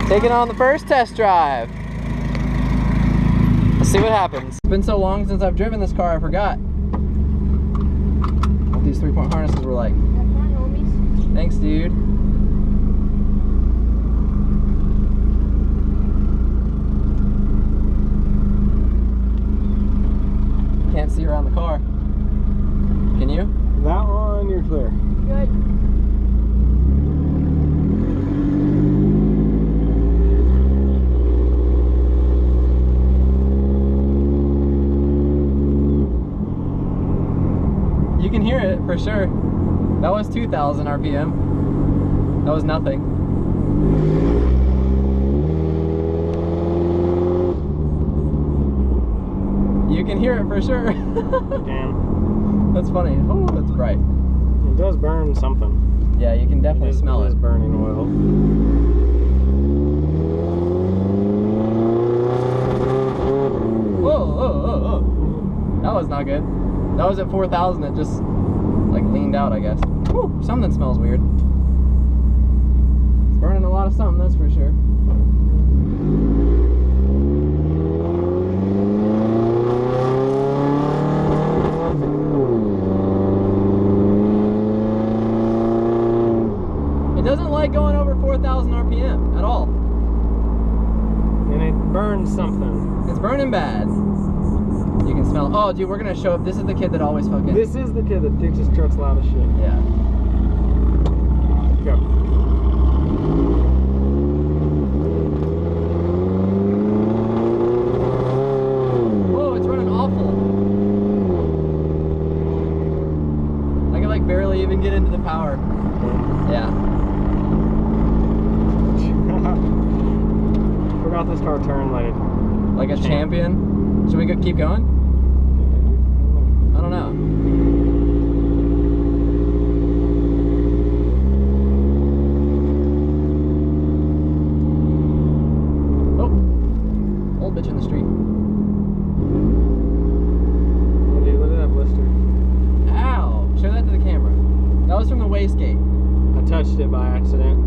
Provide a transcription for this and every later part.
Taking on the first test drive. Let's see what happens. It's been so long since I've driven this car, I forgot what these 3-point harnesses were like. Thanks, dude. Can't see around the car. Can you? That one, you're clear. Good. You can hear it for sure. That was 2,000 RPM. That was nothing. You can hear it for sure. Damn. That's funny. Oh, that's bright. It does burn something. Yeah, you can definitely smell it. It is burning oil. Whoa, whoa, whoa, whoa. That was not good. That was at 4,000. It just like leaned out, I guess. Whew, something smells weird. It's burning a lot of something, that's for sure. It doesn't like going over 4,000 RPM at all. And it burns something. It's burning bad. You can smell. Oh, dude, we're gonna show up. This is the kid that always fucking. This is the kid that thinks his truck's loud as shit. Yeah. Go. Whoa, it's running awful. I can like barely even get into the power. Yeah. Forgot this car turned Like a champion. Should we keep going? I don't know. Oh, old bitch in the street. Oh, dude, look at that blister. Ow! Show that to the camera. That was from the wastegate. I touched it by accident.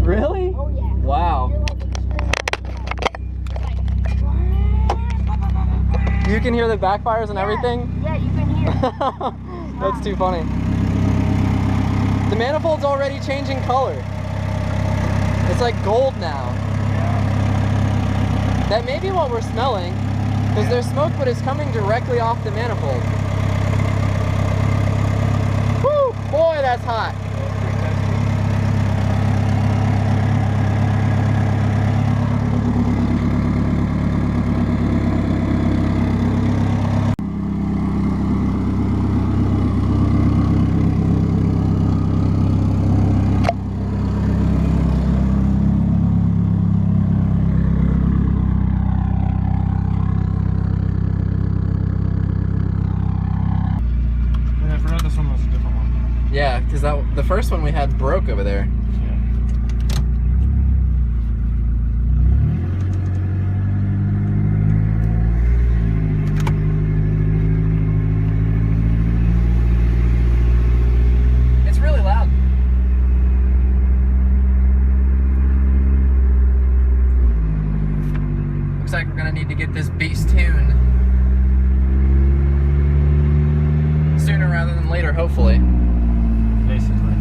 Really? Oh yeah. Wow. You're like extremely You can hear the backfires and everything? Yeah, you can hear. That's too funny. The manifold's already changing color. It's like gold now. That may be what we're smelling, because there's smoke, but it's coming directly off the manifold. Woo! Boy, that's hot. Yeah, because the first one we had broke over there. Yeah. It's really loud. Looks like we're gonna need to get this beast tuned sooner rather than later, hopefully. Basically.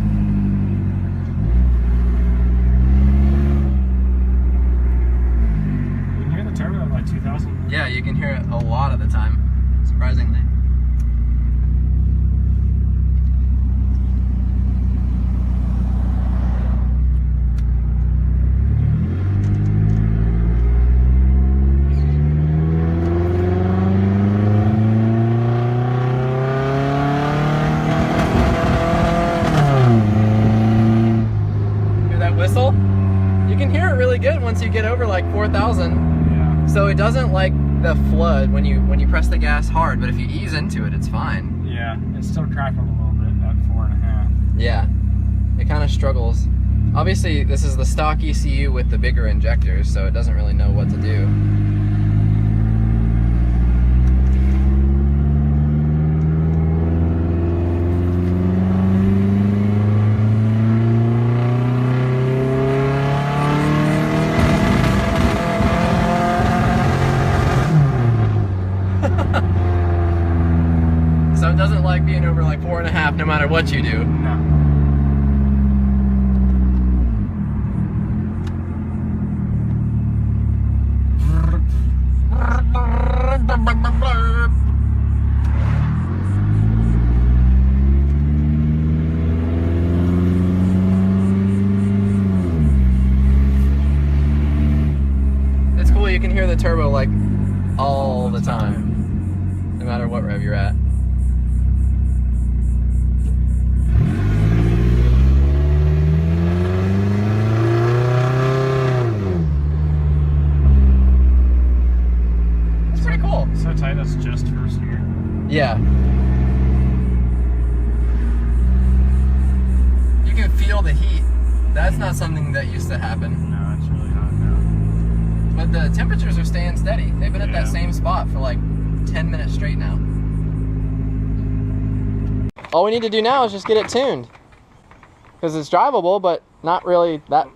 You can hear the turbo at like 2,000? Yeah, you can hear it a lot of the time, surprisingly. Whistle, you can hear it really good once you get over like 4,000. Yeah. So it doesn't like the flood when you press the gas hard, but if you ease into it, it's fine. Yeah, it's still cracking a little bit at 4.5. Yeah. It kind of struggles. Obviously, this is the stock ECU with the bigger injectors, so it doesn't really know what to do. So it doesn't like being over like 4.5 no matter what you do. No. It's cool, you can hear the turbo like all the time, no matter what rev you're at. It's pretty cool. So tight, that's just first gear. Yeah. You can feel the heat. That's not something that used to happen. No, it's really hot now. But the temperatures are staying steady. They've been at that same spot for like 10 minutes straight now. All we need to do now is just get it tuned. Because it's drivable, but not really that...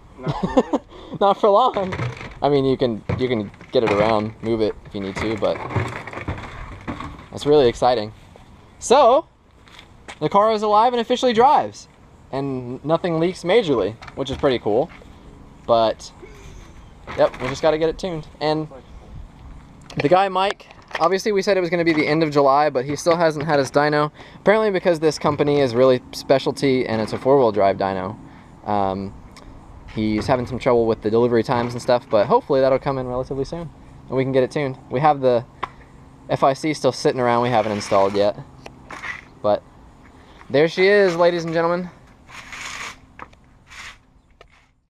not for long. I mean, you can get it around, move it if you need to, but it's really exciting. So, the car is alive and officially drives. And nothing leaks majorly, which is pretty cool. But, yep, we just got to get it tuned. And the guy, Mike, obviously we said it was going to be the end of July, but he still hasn't had his dyno. Apparently because this company is really specialty and it's a four-wheel drive dyno. He's having some trouble with the delivery times and stuff, but hopefully that'll come in relatively soon and we can get it tuned. We have the FIC still sitting around, we haven't installed yet. But there she is, ladies and gentlemen.